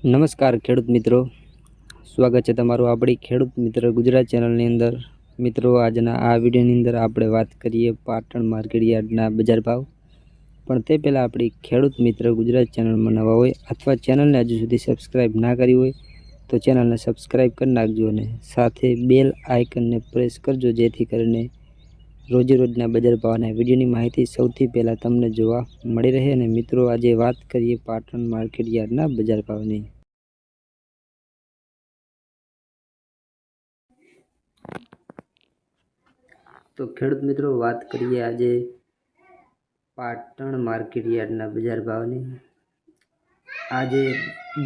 નમસ્કાર ખેડૂત મિત્રો, સ્વાગત છે તમારું આપણી ખેડૂત મિત્ર ગુજરાત ચેનલની અંદર। મિત્રો, આજના આ વિડીયોની અંદર આપણે વાત કરીએ પાટણ માર્કેટ યાર્ડના બજાર ભાવ। પણ તે પહેલાં આપણી ખેડૂત મિત્ર ગુજરાત ચેનલમાં નવા હોય અથવા ચેનલને હજુ સુધી સબસ્ક્રાઈબ ના કરી હોય તો ચેનલને સબસ્ક્રાઈબ કરી નાખજો અને સાથે બેલ આઇકનને પ્રેસ કરજો, જેથી કરીને રોજે રોજના બજાર ભાવના વિડીયોની માહિતી સૌથી પહેલાં તમને જોવા મળી રહે। અને મિત્રો, આજે વાત કરીએ પાટણ માર્કેટ યાર્ડના બજાર ભાવની। તો ખેડૂત મિત્રો, વાત કરીએ આજે પાટણ માર્કેટ યાર્ડના બજાર ભાવની। આજે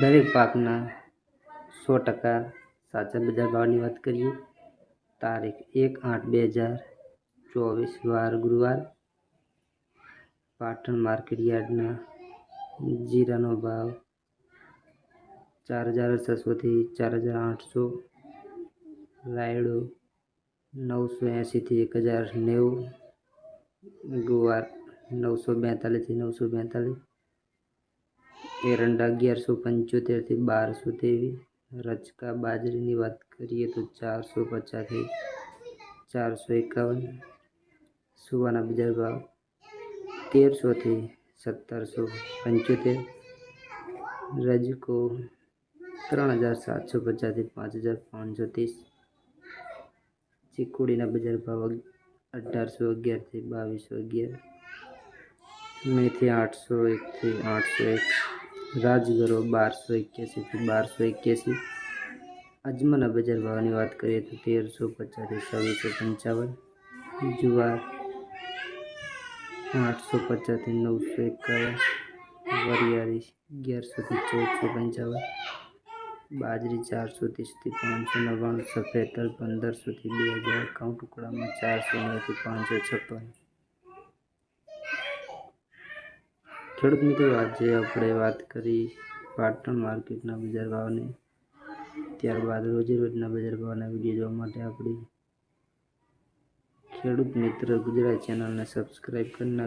દરેક પાકના 100% સાચા બજાર ભાવની વાત કરીએ। તારીખ 1/8/2024 વાર ગુરુવાર। પાટણ માર્કેટ યાર્ડના જીરાનો ભાવ 4600 થી 4800, રાયડો 980 થી 1090, ગુવાર 942 થી 942, એરંડા 1175 થી 1223, રચકા બાજરીની વાત કરીએ તો 450 થી 451, સુવાના બજાર ભાવ 1300 થી 1775, રજકો 3750 થી 5530, ચીકુડીના બજાર ભાવ 1811 થી 2211, મેથી 801 થી 801, રાજગરો 1281 થી 1281, અજમાના બજાર ભાવની વાત કરીએ તો 1350 થી 2655, જુવાર 850 થી 951, વરિયાળી 1100 થી 1455, બાજરી 430 થી 599, સફેદ તલ 1500 થી 2000, ઘઉં ટુકડામાં 409 થી 556। ખેડૂત મિત્રો, આજે આપણે વાત કરી પાટણ માર્કેટના બજાર ભાવની। ત્યારબાદ રોજે રોજના બજાર ભાવના વિડીયો જોવા માટે આપણી ખેડૂત મિત્ર ગુજરાત ચેનલને સબસ્ક્રાઈબ કરી નાખો।